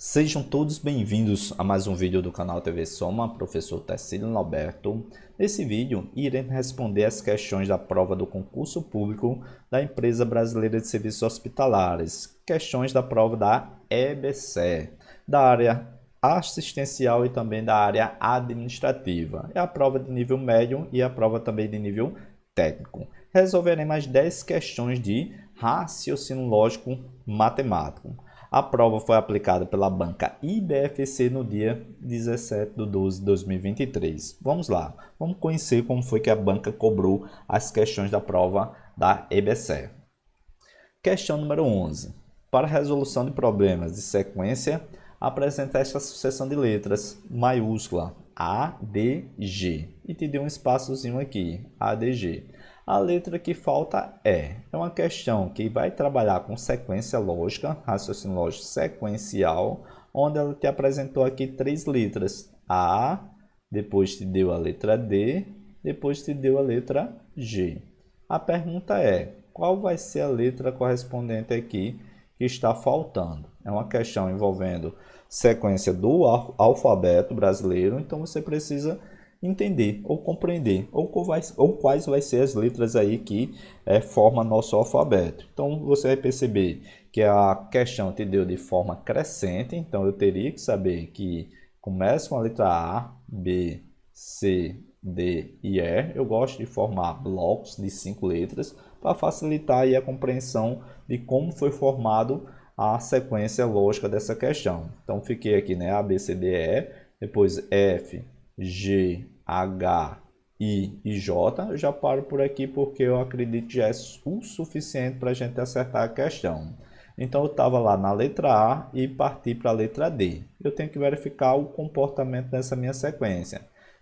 Sejam todos bem-vindos a mais um vídeo do canal TV Soma, professor Tecílio Norberto. Nesse vídeo, iremos responder as questões da prova do concurso público da Empresa Brasileira de Serviços Hospitalares, questões da prova da EBSER, da área assistencial e também da área administrativa. É a prova de nível médio e a prova também de nível técnico. Resolveremos mais 10 questões de raciocínio lógico matemático. A prova foi aplicada pela banca IBFC no dia 17/12/2023. Vamos lá, vamos conhecer como foi que a banca cobrou as questões da prova da EBSER. Questão número 11. Para a resolução de problemas de sequência, apresenta esta sucessão de letras maiúscula A, D, G. E te deu um espaçozinho aqui, A, D, G. A letra que falta é uma questão que vai trabalhar com sequência lógica, raciocínio lógico sequencial, onde ela te apresentou aqui 3 letras. A, depois te deu a letra D, depois te deu a letra G. A pergunta é, qual vai ser a letra correspondente aqui que está faltando? É uma questão envolvendo sequência do alfabeto brasileiro, então você precisa entender ou compreender ou quais vai ser as letras aí que formam nosso alfabeto. Então você vai perceber que a questão te deu de forma crescente, então eu teria que saber que começa com a letra A, B, C, D e E. Eu gosto de formar blocos de 5 letras para facilitar aí a compreensão de como foi formado a sequência lógica dessa questão. Então fiquei aqui, né, A, B, C, D, E, depois F, G, H, I e J. Eu já paro por aqui porque eu acredito que já é o suficiente para a gente acertar a questão. Então eu estava lá na letra A e parti para a letra D. Eu tenho que verificar o comportamento dessa minha sequência.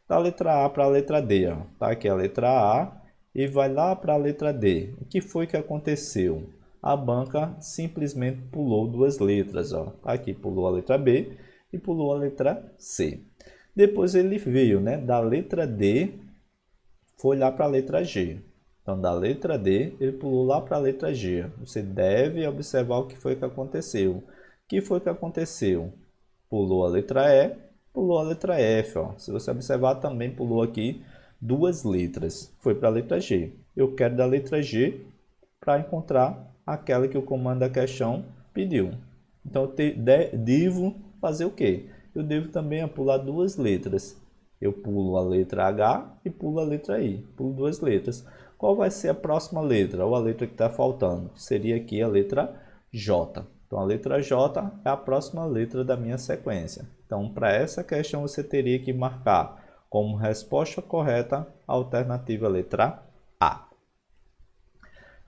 Da letra A para a letra D, ó. Tá aqui a letra A e vai lá para a letra D. O que foi que aconteceu? A banca simplesmente pulou 2 letras, ó. Tá aqui, pulou a letra B e pulou a letra C. Depois ele veio, né, da letra D, foi lá para a letra G. Então, da letra D, ele pulou lá para a letra G. Você deve observar o que foi que aconteceu. O que foi que aconteceu? Pulou a letra E, pulou a letra F. Ó. Se você observar, também pulou aqui 2 letras. Foi para a letra G. Eu quero da letra G para encontrar aquela que o comando da questão pediu. Então, eu devo fazer o quê? Eu devo também pular 2 letras. Eu pulo a letra H e pulo a letra I. Pulo 2 letras. Qual vai ser a próxima letra? Ou a letra que está faltando? Seria aqui a letra J. Então, a letra J é a próxima letra da minha sequência. Então, para essa questão, você teria que marcar como resposta correta a alternativa letra A.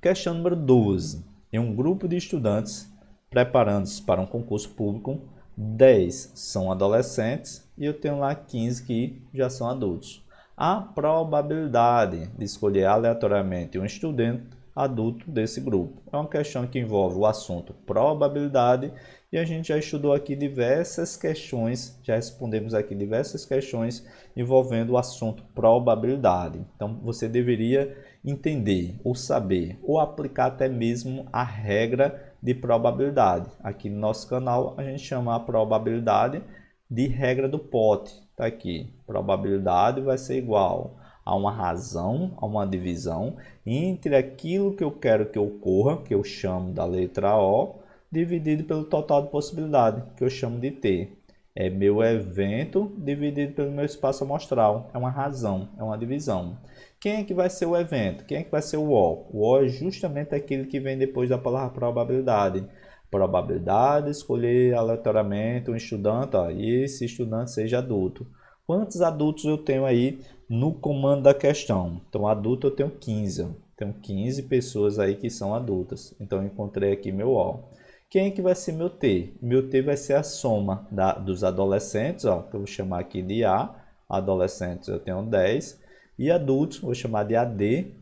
Questão número 12. Em um grupo de estudantes preparando-se para um concurso público, 10 são adolescentes e eu tenho lá 15 que já são adultos. A probabilidade de escolher aleatoriamente um estudante adulto desse grupo é uma questão que envolve o assunto probabilidade e a gente já estudou aqui diversas questões, já respondemos aqui diversas questões envolvendo o assunto probabilidade. Então você deveria entender ou saber ou aplicar até mesmo a regra de probabilidade. Aqui no nosso canal a gente chama a probabilidade de regra do pote. Tá aqui, probabilidade vai ser igual a uma razão, a uma divisão entre aquilo que eu quero que ocorra, que eu chamo da letra O, dividido pelo total de possibilidade, que eu chamo de T. É meu evento dividido pelo meu espaço amostral. É uma razão, é uma divisão. Quem é que vai ser o evento? Quem é que vai ser o O? O O é justamente aquele que vem depois da palavra probabilidade. Probabilidade de escolher aleatoriamente um estudante, ó, e esse estudante seja adulto. Quantos adultos eu tenho aí no comando da questão? Então, adulto eu tenho 15. Ó. Tenho 15 pessoas aí que são adultas. Então, eu encontrei aqui meu O. Quem é que vai ser meu T? Meu T vai ser a soma dos adolescentes, ó, que eu vou chamar aqui de A. Adolescentes eu tenho 10. E adultos, vou chamar de AD,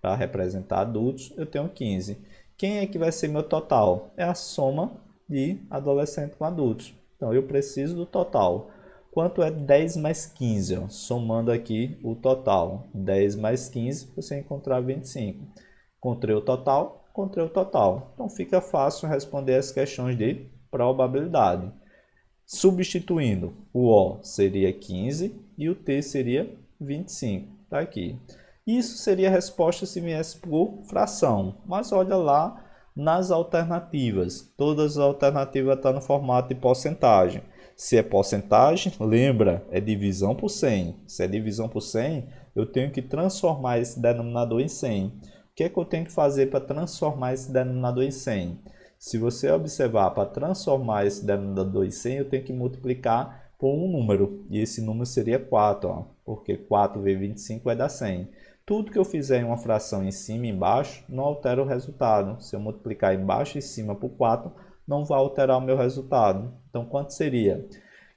para representar adultos, eu tenho 15. Quem é que vai ser meu total? É a soma de adolescente com adultos. Então, eu preciso do total. Quanto é 10 mais 15? Ó, somando aqui o total. 10 mais 15, você encontrar 25. Encontrei o total, encontrei o total. Então, fica fácil responder as questões de probabilidade. Substituindo, o O seria 15 e o T seria 25. Tá aqui. Isso seria a resposta se viesse por fração. Mas olha lá nas alternativas. Todas as alternativas estão no formato de porcentagem. Se é porcentagem, lembra, é divisão por 100. Se é divisão por 100, eu tenho que transformar esse denominador em 100. O que é que eu tenho que fazer para transformar esse denominador em 100? Se você observar, para transformar esse denominador em 100, eu tenho que multiplicar por um número. E esse número seria 4, ó, porque 4 vezes 25 vai dar 100. Tudo que eu fizer em uma fração em cima e embaixo, não altera o resultado. Se eu multiplicar embaixo e cima por 4, não vai alterar o meu resultado. Então, quanto seria?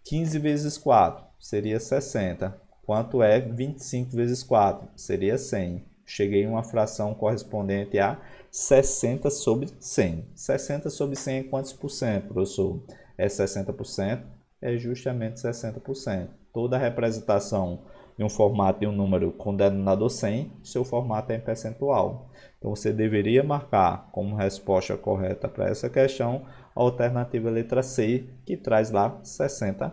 15 vezes 4 seria 60. Quanto é 25 vezes 4? Seria 100. Cheguei em uma fração correspondente a 60 sobre 100. 60 sobre 100 é quantos por cento, professor? É 60%? É justamente 60%. Toda representação em um formato de um número com denominador 100, seu formato é em percentual. Então, você deveria marcar como resposta correta para essa questão a alternativa letra C, que traz lá 60%.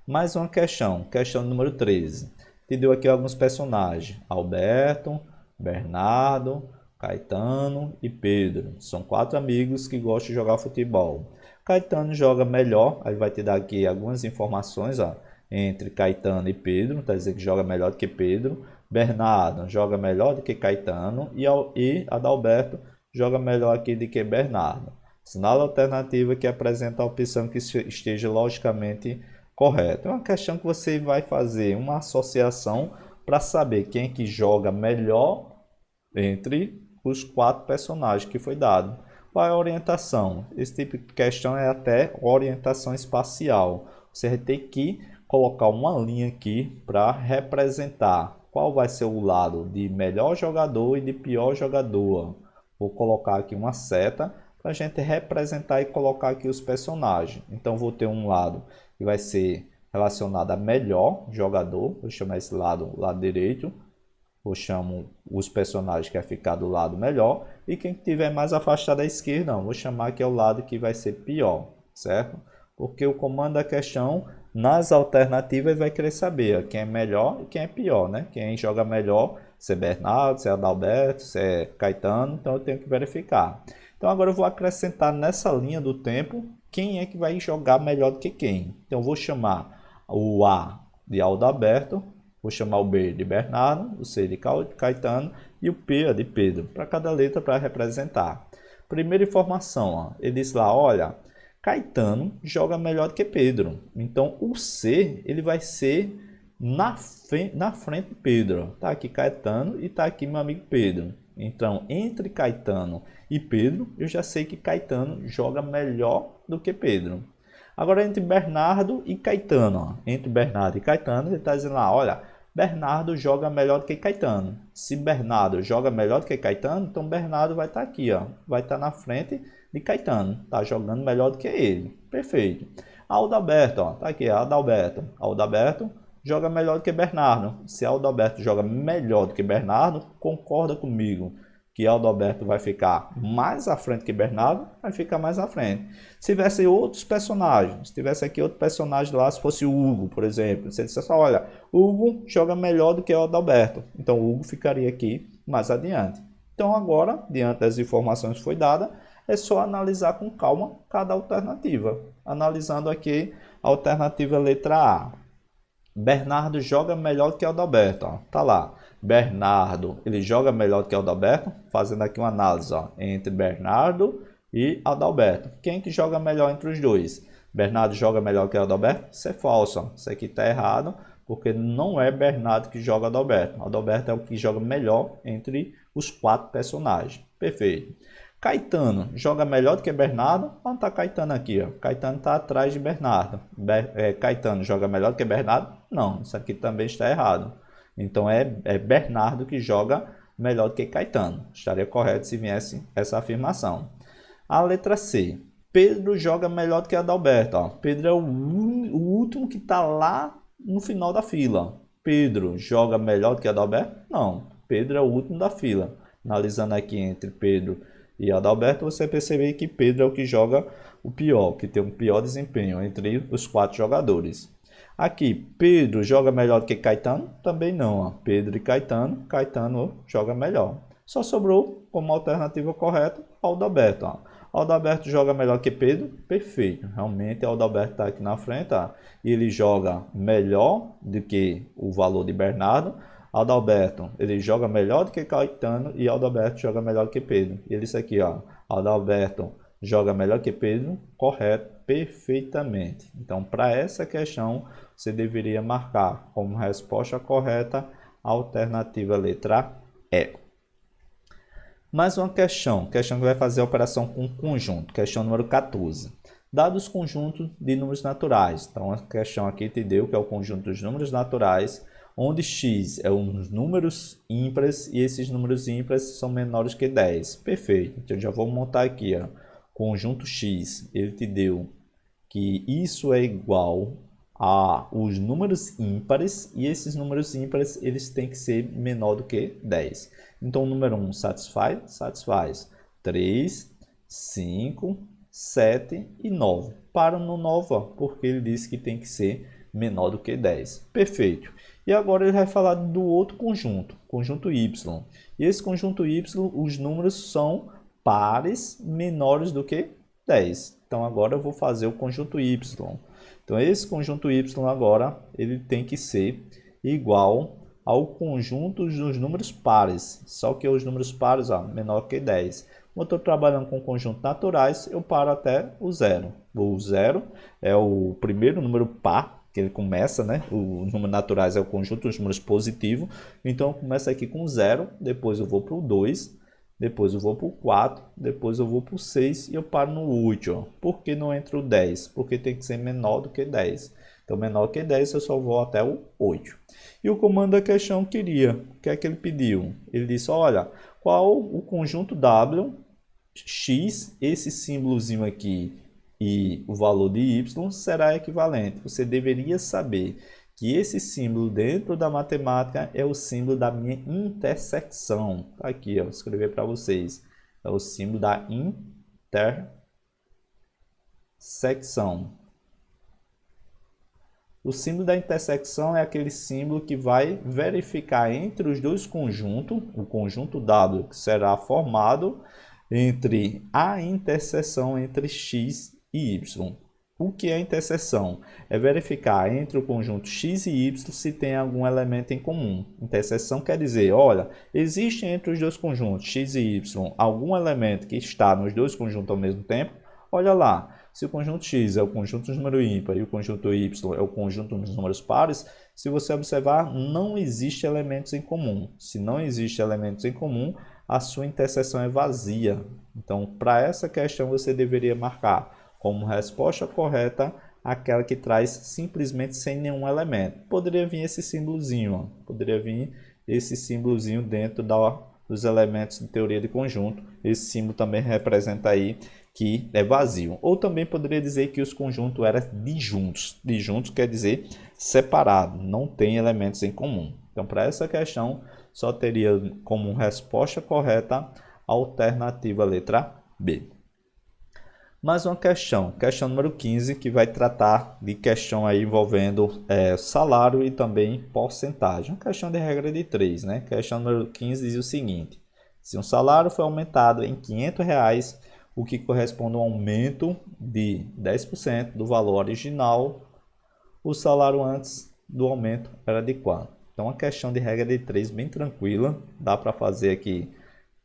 Mais uma questão número 13. Te deu aqui alguns personagens: Alberto, Bernardo, Caetano e Pedro. São 4 amigos que gostam de jogar futebol. Caetano joga melhor, aí vai te dar aqui algumas informações, ó, entre Caetano e Pedro, está dizendo que joga melhor do que Pedro. Bernardo joga melhor do que Caetano e Adalberto joga melhor aqui do que Bernardo. Sinal alternativa que apresenta a opção que esteja logicamente correta. É uma questão que você vai fazer uma associação para saber quem é que joga melhor entre os 4 personagens que foi dado. Qual é a orientação? Esse tipo de questão é até orientação espacial. Você vai ter que colocar uma linha aqui para representar qual vai ser o lado de melhor jogador e de pior jogador. Vou colocar aqui uma seta para a gente representar e colocar aqui os personagens. Então, vou ter um lado que vai ser relacionado a melhor jogador. Vou chamar esse lado direito. Eu chamo os personagens que vai ficar do lado melhor. E quem estiver mais afastado da esquerda, não. Vou chamar que é o lado que vai ser pior, certo? Porque o comando da questão, nas alternativas, vai querer saber, ó, quem é melhor e quem é pior, né? Quem joga melhor, se é Bernardo, se é Adalberto, se é Caetano. Então, eu tenho que verificar. Então, agora eu vou acrescentar nessa linha do tempo quem é que vai jogar melhor do que quem. Então, eu vou chamar o A de Adalberto, vou chamar o B de Bernardo, o C de Caetano e o P de Pedro, para cada letra para representar. Primeira informação, ó, ele diz lá, olha, Caetano joga melhor do que Pedro. Então, o C ele vai ser na frente de Pedro. Tá aqui Caetano e tá aqui meu amigo Pedro. Então, entre Caetano e Pedro, eu já sei que Caetano joga melhor do que Pedro. Agora, entre Bernardo e Caetano, ó, entre Bernardo e Caetano, ele está dizendo lá, olha, Bernardo joga melhor do que Caetano. Se Bernardo joga melhor do que Caetano, então Bernardo vai estar aqui, ó, vai estar na frente de Caetano, está jogando melhor do que ele. Perfeito. Adalberto, ó, tá aqui, Adalberto. Adalberto joga melhor do que Bernardo. Se Adalberto joga melhor do que Bernardo, concorda comigo que Adalberto vai ficar mais à frente que Bernardo, vai ficar mais à frente. Se tivesse outros personagens, se tivesse aqui outro personagem lá, se fosse o Hugo, por exemplo, você dissesse, olha, Hugo joga melhor do que o Adalberto, então o Hugo ficaria aqui mais adiante. Então agora, diante das informações que foi dada, é só analisar com calma cada alternativa. Analisando aqui a alternativa letra A. Bernardo joga melhor do que Adalberto, ó, tá lá. Bernardo, ele joga melhor do que Adalberto, fazendo aqui uma análise, ó, entre Bernardo e Adalberto. Quem que joga melhor entre os dois? Bernardo joga melhor que Adalberto? Isso é falso, ó. Isso aqui está errado, porque não é Bernardo que joga Adalberto. Adalberto é o que joga melhor entre os 4 personagens. Perfeito. Caetano joga melhor do que Bernardo? Onde está Caetano aqui? Ó? Caetano está atrás de Bernardo. Caetano joga melhor do que Bernardo? Não, isso aqui também está errado. Então, é Bernardo que joga melhor do que Caetano. Estaria correto se viesse essa afirmação. A letra C. Pedro joga melhor do que Adalberto. Ó. Pedro é o último que está lá no final da fila. Pedro joga melhor do que Adalberto? Não. Pedro é o último da fila. Analisando aqui entre Pedro e Adalberto, você percebe que Pedro é o que joga o pior, que tem um pior desempenho entre os 4 jogadores. Aqui, Pedro joga melhor do que Caetano? Também não. Ó. Pedro e Caetano, Caetano joga melhor. Só sobrou como alternativa correta Adalberto. Ó. Adalberto joga melhor que Pedro? Perfeito. Realmente, Adalberto está aqui na frente. Ó. E ele joga melhor do que o valor de Bernardo. Adalberto, ele joga melhor do que Caetano e Adalberto joga melhor que Pedro. E ele disse aqui, ó, Adalberto joga melhor que Pedro, correto, perfeitamente. Então, para essa questão, você deveria marcar como resposta correta a alternativa letra E. Mais uma questão que vai fazer a operação com conjunto, questão número 14. Dados conjuntos de números naturais. Então, a questão aqui te deu que é o conjunto dos números naturais, onde x é os números ímpares e esses números ímpares são menores que 10. Perfeito. Então, eu já vou montar aqui, ó, conjunto x. Ele te deu que isso é igual a os números ímpares e esses números ímpares eles têm que ser menor do que 10. Então, o número 1 satisfaz? Satisfaz. 3, 5, 7 e 9. Para no 9, porque ele disse que tem que ser menor do que 10. Perfeito. E agora ele vai falar do outro conjunto, conjunto y. E esse conjunto y, os números são pares menores do que 10. Então, agora eu vou fazer o conjunto y. Então, esse conjunto y agora, ele tem que ser igual ao conjunto dos números pares. Só que os números pares, ó, menor que 10. Como eu estou trabalhando com conjuntos naturais, eu paro até o 0. O 0 é o primeiro número par que ele começa, né? Os números naturais é o conjunto dos números positivos. Então, eu começo aqui com 0, depois eu vou para o 2, depois eu vou para o 4, depois eu vou para o 6 e eu paro no 8. Ó. Por que não entra o 10? Porque tem que ser menor do que 10. Então, menor que 10, eu só vou até o 8. E o comando da questão queria. O que é que ele pediu? Ele disse, olha, qual o conjunto W, X, esse símbolozinho aqui e o valor de Y será equivalente. Você deveria saber que esse símbolo dentro da matemática é o símbolo da minha intersecção. Tá aqui, ó, vou escrever para vocês. É o símbolo da intersecção. O símbolo da intersecção é aquele símbolo que vai verificar entre os dois conjuntos, o conjunto W, que será formado entre a interseção entre x e y. O que é a interseção? É verificar entre o conjunto x e y se tem algum elemento em comum. Interseção quer dizer, olha, existe entre os dois conjuntos x e y algum elemento que está nos dois conjuntos ao mesmo tempo? Olha lá, se o conjunto x é o conjunto dos números ímpares e o conjunto y é o conjunto dos números pares, se você observar, não existe elementos em comum. Se não existe elementos em comum, a sua interseção é vazia. Então, para essa questão, você deveria marcar como resposta correta aquela que traz simplesmente sem nenhum elemento. Poderia vir esse símbolozinho, ó. Poderia vir esse símbolozinho dentro dos elementos de teoria de conjunto. Esse símbolo também representa aí que é vazio. Ou também poderia dizer que os conjuntos eram disjuntos. Disjuntos quer dizer separado, não tem elementos em comum. Então, para essa questão, só teria como resposta correta a alternativa letra B. Mais uma questão número 15, que vai tratar de questão aí envolvendo salário e também porcentagem. Uma questão de regra de 3, né? Questão número 15 diz o seguinte: se um salário foi aumentado em R$500, o que corresponde a um aumento de 10% do valor original, o salário antes do aumento era de quanto? Então, uma questão de regra de 3 bem tranquila, dá para fazer aqui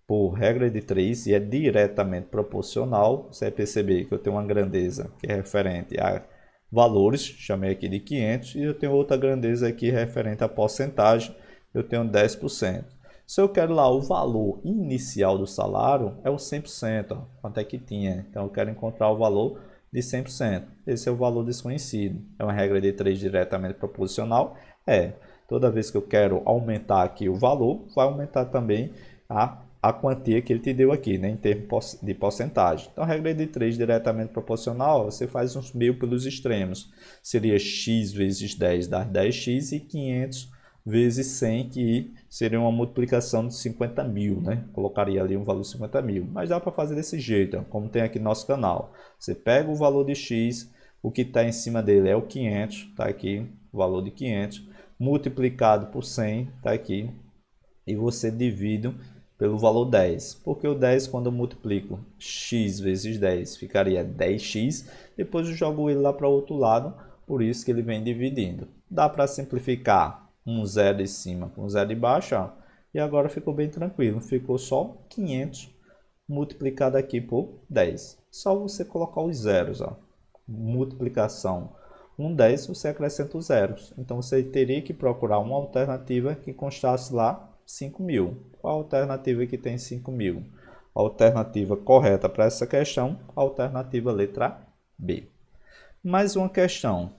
por regra de 3 e é diretamente proporcional. Você vai perceber que eu tenho uma grandeza que é referente a valores, chamei aqui de 500, e eu tenho outra grandeza aqui referente a porcentagem, eu tenho 10%. Se eu quero lá o valor inicial do salário, é o 100%, ó, quanto é que tinha. Então, eu quero encontrar o valor de 100%. Esse é o valor desconhecido. É uma regra de 3 diretamente proporcional? Toda vez que eu quero aumentar aqui o valor, vai aumentar também a quantia que ele te deu aqui, né, em termos de porcentagem. Então, a regra de 3 diretamente proporcional, você faz uns meio pelos extremos. Seria x vezes 10 dá 10x e 500 vezes 100, que seria uma multiplicação de 50 mil, né? Colocaria ali um valor de 50 mil. Mas dá para fazer desse jeito, ó, como tem aqui no nosso canal. Você pega o valor de x, o que está em cima dele é o 500, está aqui o valor de 500, multiplicado por 100, está aqui, e você divide pelo valor 10. Porque o 10, quando eu multiplico x vezes 10, ficaria 10x. Depois eu jogo ele lá para o outro lado, por isso que ele vem dividindo. Dá para simplificar um zero em cima com um zero embaixo, ó, e agora ficou bem tranquilo. Ficou só 500 multiplicado aqui por 10. Só você colocar os zeros, ó. Multiplicação 10, você acrescenta os zeros. Então você teria que procurar uma alternativa que constasse lá 5.000. Qual a alternativa que tem 5.000? A alternativa correta para essa questão, a alternativa letra B. Mais uma questão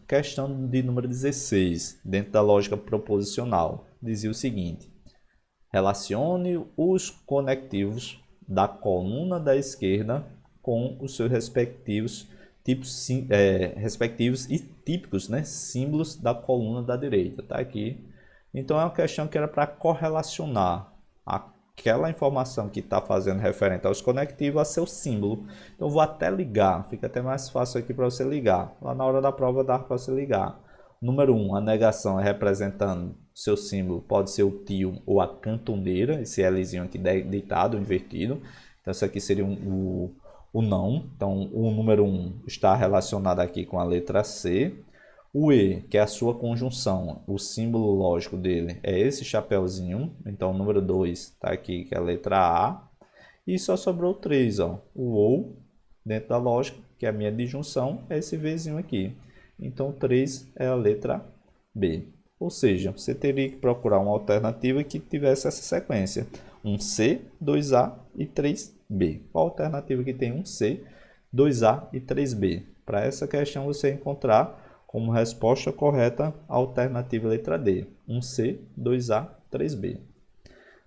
de número 16, dentro da lógica proposicional. Dizia o seguinte: relacione os conectivos da coluna da esquerda com os seus respectivos e típicos, né, símbolos da coluna da direita. Tá aqui. Então é uma questão que era para correlacionar aquela informação que está fazendo referente aos conectivos a seu símbolo. Então vou até ligar, fica até mais fácil aqui para você ligar. Lá na hora da prova dá para você ligar. Número 1, a negação é representando seu símbolo, pode ser o tio ou a cantoneira, esse Lzinho aqui deitado, invertido. Então isso aqui seria o não. Então o número 1 está relacionado aqui com a letra C. O E, que é a sua conjunção, o símbolo lógico dele é esse chapéuzinho. Então o número 2 está aqui, que é a letra A. E só sobrou 3, ó. O OU, dentro da lógica, que é a minha disjunção, é esse Vzinho aqui. Então 3 é a letra B. Ou seja, você teria que procurar uma alternativa que tivesse essa sequência: um C, 2A e 3B. Qual alternativa que tem um C, 2A e 3B? Para essa questão você encontrar como resposta correta a alternativa letra D, 1C, 2A, 3B.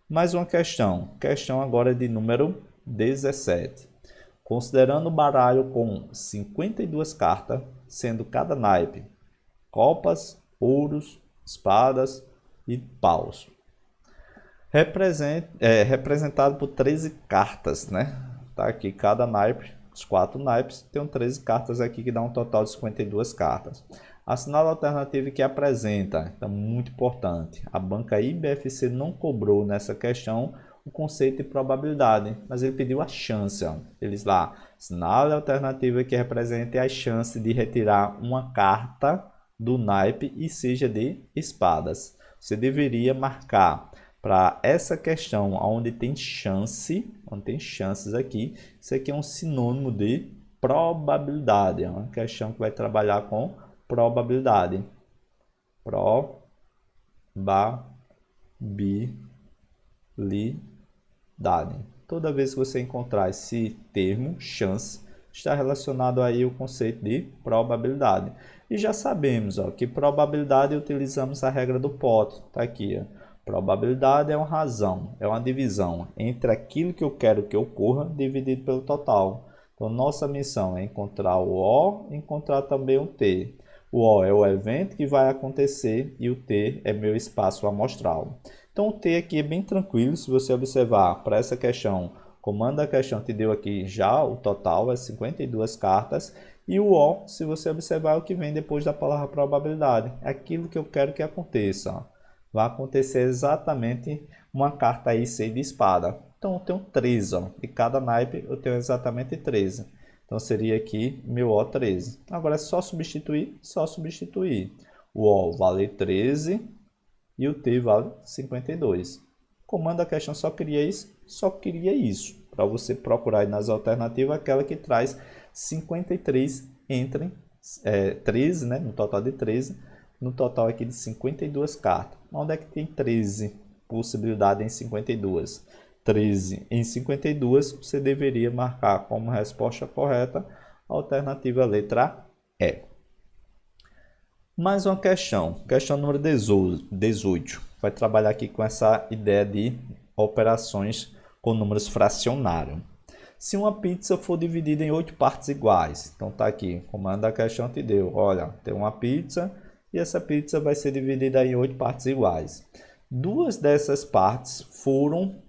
Mais uma questão agora de número 17. Considerando o baralho com 52 cartas, sendo cada naipe copas, ouros, espadas e paus, representado por 13 cartas, né? Tá aqui cada naipe. Os 4 naipes, tem 13 cartas aqui, que dá um total de 52 cartas. Assinala a alternativa que apresenta, então muito importante. A banca IBFC não cobrou nessa questão o conceito de probabilidade, mas ele pediu a chance. Ó. Eles lá, assinale a alternativa que represente a chance de retirar uma carta do naipe e seja de espadas. Você deveria marcar para essa questão onde tem chance, onde tem chances aqui, isso aqui é um sinônimo de probabilidade. É uma questão que vai trabalhar com probabilidade. Probabilidade. Toda vez que você encontrar esse termo, chance, está relacionado aí o conceito de probabilidade. E já sabemos, ó, que probabilidade utilizamos a regra do pote. Tá aqui, ó. Probabilidade é uma razão, é uma divisão entre aquilo que eu quero que ocorra dividido pelo total. Então, nossa missão é encontrar o O e encontrar também o T. O O é o evento que vai acontecer e o T é meu espaço amostral. Então, o T aqui é bem tranquilo. Se você observar para essa questão, o comando da questão te deu aqui já o total, é 52 cartas. E o O, se você observar, é o que vem depois da palavra probabilidade. É aquilo que eu quero que aconteça. Ó. Vai acontecer exatamente uma carta aí 6 de espada. Então eu tenho 13, ó. De cada naipe eu tenho exatamente 13. Então seria aqui meu O 13. Agora é só substituir, O O vale 13 e o T vale 52. Comando da questão só queria isso. Para você procurar aí nas alternativas aquela que traz 53 entre 13, né? No total de 13. No total aqui de 52 cartas. Onde é que tem 13 possibilidades em 52? 13 em 52, você deveria marcar como resposta correta a alternativa letra E. Mais uma questão número 18. Vai trabalhar aqui com essa ideia de operações com números fracionários. Se uma pizza for dividida em 8 partes iguais, então tá aqui, comando da questão te deu, olha, tem uma pizza e essa pizza vai ser dividida em 8 partes iguais. 2 dessas partes foram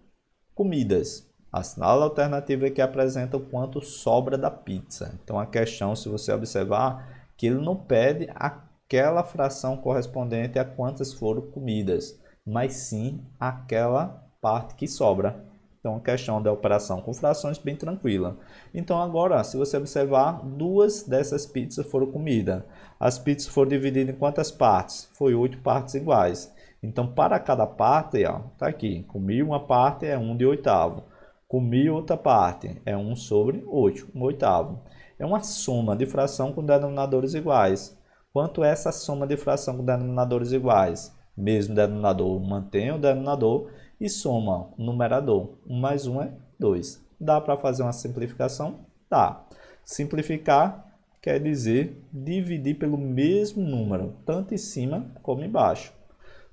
comidas. Assinale a alternativa que apresenta o quanto sobra da pizza. Então a questão, se você observar, que ele não pede aquela fração correspondente a quantas foram comidas, mas sim aquela parte que sobra. Então a questão da operação com frações bem tranquila. Então agora, se você observar, 2 dessas pizzas foram comidas. As pizzas foram divididas em quantas partes? Foi 8 partes iguais. Então para cada parte, ó, tá aqui, comi uma parte é 1 de oitavo. Comi outra parte, é 1 sobre 8, 1 oitavo. É uma soma de fração com denominadores iguais. Quanto é essa soma de fração com denominadores iguais? Mesmo denominador, mantém o denominador e soma o numerador. 1 mais 1 é 2. Dá para fazer uma simplificação? Dá. Simplificar quer dizer dividir pelo mesmo número, tanto em cima como embaixo.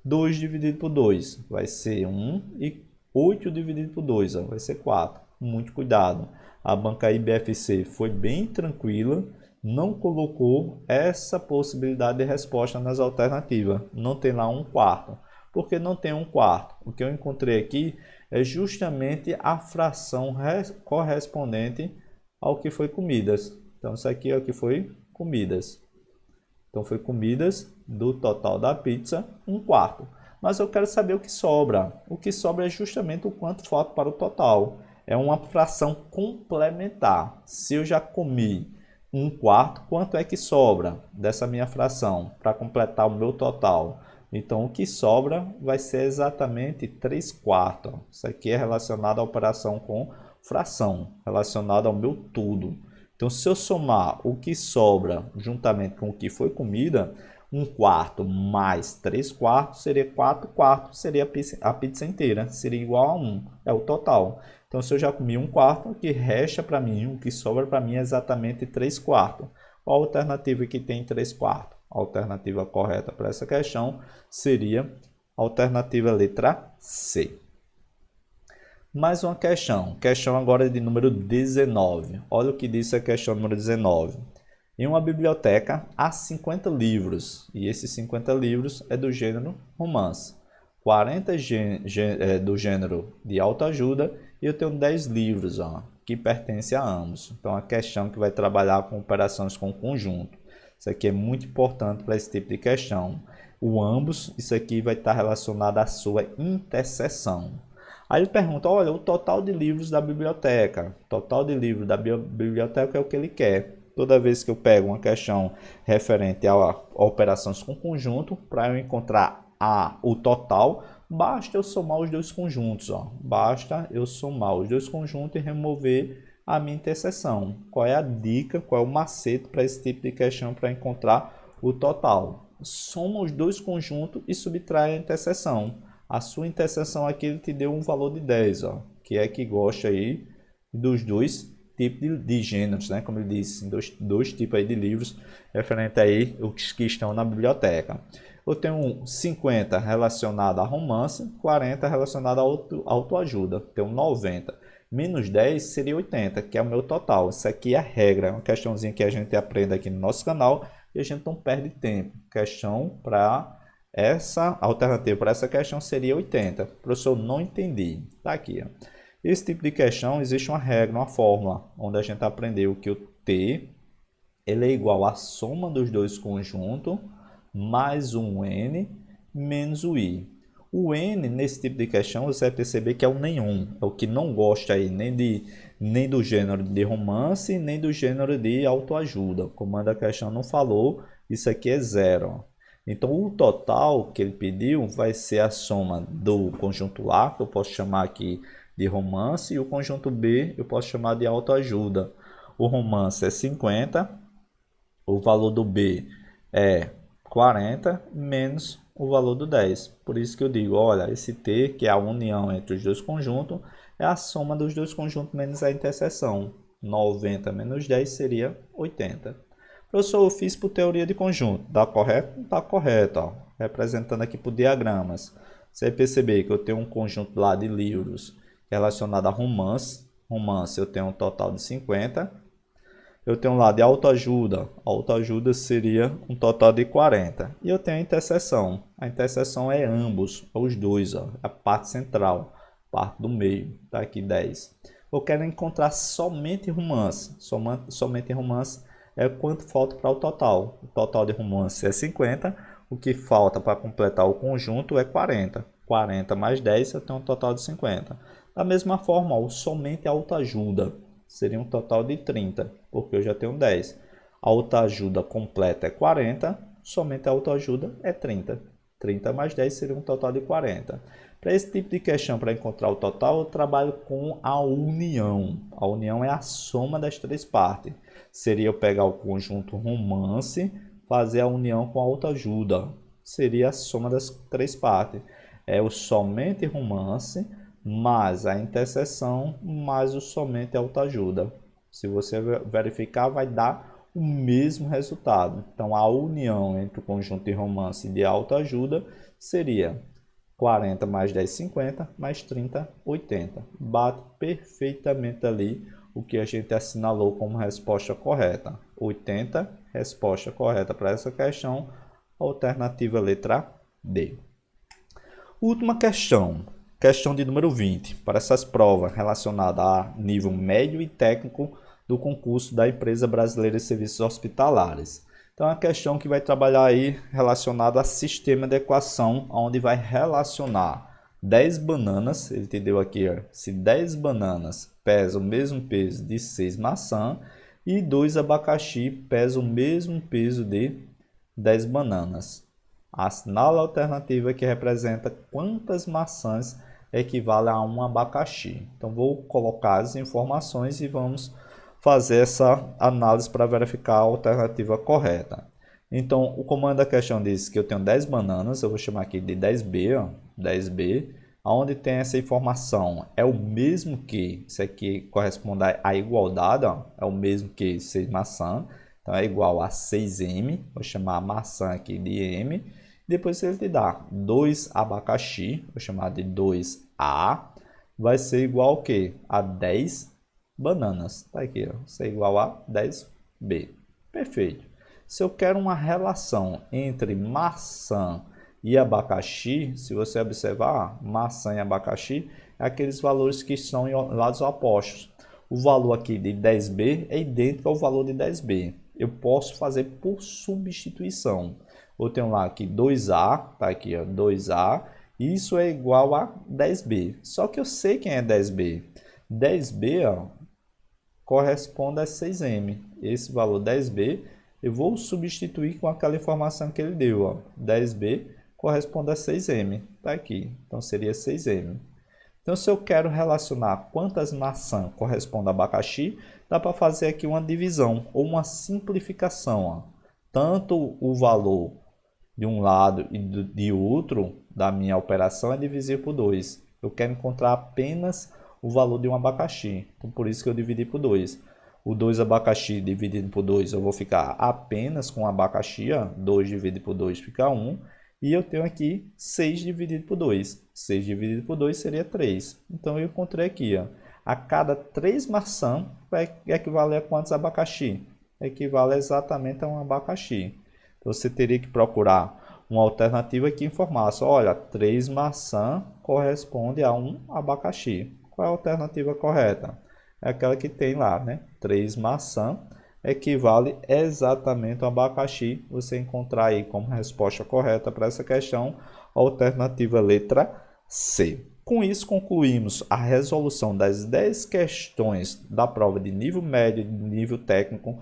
2 dividido por 2 vai ser 1 e 8 dividido por 2 vai ser 4. Muito cuidado. A banca IBFC foi bem tranquila, não colocou essa possibilidade de resposta nas alternativas. Não tem lá 1/4. Por que não tem 1/4? O que eu encontrei aqui é justamente a fração correspondente ao que foi comidas. Então, isso aqui é o que foi comidas. Então, foi comidas do total da pizza, 1/4. Mas eu quero saber o que sobra. O que sobra é justamente o quanto falta para o total. É uma fração complementar. Se eu já comi 1/4, quanto é que sobra dessa minha fração para completar o meu total? Então, o que sobra vai ser exatamente 3/4. Isso aqui é relacionado à operação com fração, relacionado ao meu tudo. Então, se eu somar o que sobra juntamente com o que foi comida, 1/4 mais 3/4 seria 4/4, seria a pizza inteira, seria igual a 1, é o total. Então, se eu já comi 1/4, o que resta para mim, o que sobra para mim é exatamente 3/4. Qual a alternativa que tem 3/4? A alternativa correta para essa questão seria a alternativa letra C. Mais uma questão. Questão agora de número 19. Olha o que diz a questão número 19. Em uma biblioteca há 50 livros, e esses 50 livros é do gênero romance. 40 do gênero de autoajuda e eu tenho 10 livros que pertencem a ambos. Então, a questão que vai trabalhar com operações com conjunto. Isso aqui é muito importante para esse tipo de questão. O ambos, isso aqui vai estar relacionado à sua interseção. Aí ele pergunta, olha, o total de livros da biblioteca. O total de livros da biblioteca é o que ele quer. Toda vez que eu pego uma questão referente a operações com conjunto, para eu encontrar o total, basta eu somar os dois conjuntos. Basta eu somar os dois conjuntos e remover a minha interseção. Qual é a dica, qual é o macete para esse tipo de questão para encontrar o total? Soma os dois conjuntos e subtrai a interseção. A sua interseção aqui ele te deu um valor de 10, que é que gosta aí dos dois tipos de gêneros, né? Como ele disse, dois tipos aí de livros referente aí os que estão na biblioteca. Eu tenho 50 relacionado a romance, 40 relacionado a autoajuda. Tenho 90. Menos 10 seria 80, que é o meu total. Isso aqui é a regra, é uma questãozinha que a gente aprende aqui no nosso canal e a gente não perde tempo. Questão para essa alternativa para essa questão seria 80. Professor, não entendi. Tá aqui, Esse tipo de questão existe uma regra, uma fórmula, onde a gente aprendeu que o T ele é igual à soma dos dois conjuntos mais um N menos o I. O N, nesse tipo de questão, você vai perceber que é o nenhum. É o que não gosta aí, nem do gênero de romance, nem do gênero de autoajuda. Como a questão não falou, isso aqui é zero. Então, o total que ele pediu vai ser a soma do conjunto A, que eu posso chamar aqui de romance, e o conjunto B eu posso chamar de autoajuda. O romance é 50, o valor do B é 40, menos o valor do 10. Por isso que eu digo, olha, esse T, que é a união entre os dois conjuntos, é a soma dos dois conjuntos menos a interseção. 90 menos 10 seria 80. Professor, eu fiz por teoria de conjunto. Está correto? Está correto. Representando aqui por diagramas. Você vai perceber que eu tenho um conjunto lá de livros relacionado a romance. Romance eu tenho um total de 50. Eu tenho lá de autoajuda. Autoajuda seria um total de 40. E eu tenho a interseção. A interseção é ambos, os dois, ó, a parte central, parte do meio. Tá aqui 10. Eu quero encontrar somente romance. Somente romance é quanto falta para o total. O total de romance é 50. O que falta para completar o conjunto é 40. 40 mais 10, eu tenho um total de 50. Da mesma forma, o somente autoajuda seria um total de 30, porque eu já tenho 10. A autoajuda completa é 40, somente a autoajuda é 30. 30 mais 10 seria um total de 40. Para esse tipo de questão, para encontrar o total, eu trabalho com a união. A união é a soma das três partes. Seria eu pegar o conjunto romance, fazer a união com a autoajuda. Seria a soma das três partes. É o somente romance mais a interseção mais o somente autoajuda. Se você verificar, vai dar o mesmo resultado. Então, a união entre o conjunto de romance e de autoajuda seria 40 mais 10, 50, mais 30, 80. Bate perfeitamente ali o que a gente assinalou como resposta correta. 80, resposta correta para essa questão, alternativa letra D. Última questão. Questão de número 20, para essas provas relacionadas a nível médio e técnico do concurso da Empresa Brasileira de Serviços Hospitalares. Então, é uma questão que vai trabalhar aí relacionada a sistema de equação, onde vai relacionar 10 bananas, ele te deu aqui, ó, se 10 bananas pesam o mesmo peso de 6 maçãs e 2 abacaxi pesam o mesmo peso de 10 bananas. Assinala a alternativa que representa quantas maçãs equivale a um abacaxi. Então, vou colocar as informações e vamos fazer essa análise para verificar a alternativa correta. Então, o comando da questão diz que eu tenho 10 bananas, eu vou chamar aqui de 10B, ó, 10B, onde tem essa informação, é o mesmo que, isso aqui corresponde à igualdade, ó, é o mesmo que 6 maçã, então é igual a 6M, vou chamar a maçã aqui de M, depois ele te dá 2 abacaxi, vou chamar de 2A, vai ser igual a quê? A 10 bananas. Tá aqui, ó. Isso é igual a 10B. Perfeito. Se eu quero uma relação entre maçã e abacaxi, se você observar, maçã e abacaxi, é aqueles valores que estão em lados opostos. O valor aqui de 10B é idêntico ao valor de 10B. Eu posso fazer por substituição. Eu tenho lá aqui 2A, tá aqui, ó, 2A, isso é igual a 10B. Só que eu sei quem é 10B. 10B, ó, corresponde a 6M. Esse valor 10B, eu vou substituir com aquela informação que ele deu, ó. 10B corresponde a 6M, tá aqui. Então, seria 6M. Então, se eu quero relacionar quantas maçãs correspondem a abacaxi, dá para fazer aqui uma divisão ou uma simplificação, ó. Tanto o valor de um lado e de outro da minha operação é divisível por 2. Eu quero encontrar apenas o valor de um abacaxi. Então, por isso que eu dividi por 2. O 2 abacaxi dividido por 2, eu vou ficar apenas com abacaxi. Ó. 2 dividido por 2 fica 1. E eu tenho aqui 6 dividido por 2. 6 dividido por 2 seria 3. Então, eu encontrei aqui, ó, a cada 3 maçãs vai equivaler a quantos abacaxi? Equivale exatamente a um abacaxi. Você teria que procurar uma alternativa que informasse, olha, 3 maçãs corresponde a um abacaxi. Qual é a alternativa correta? É aquela que tem lá, né? 3 maçãs equivale exatamente a um abacaxi. Você encontrar aí como resposta correta para essa questão, a alternativa letra C. Com isso, concluímos a resolução das 10 questões da prova de nível médio e nível técnico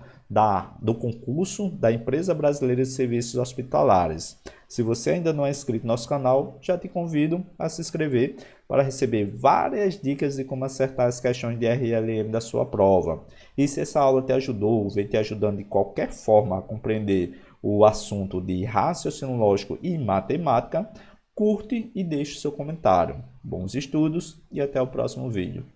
do concurso da Empresa Brasileira de Serviços Hospitalares. Se você ainda não é inscrito no nosso canal, já te convido a se inscrever para receber várias dicas de como acertar as questões de RLM da sua prova. E se essa aula te ajudou, vem te ajudando de qualquer forma a compreender o assunto de raciocínio lógico e matemática, curte e deixe seu comentário. Bons estudos e até o próximo vídeo.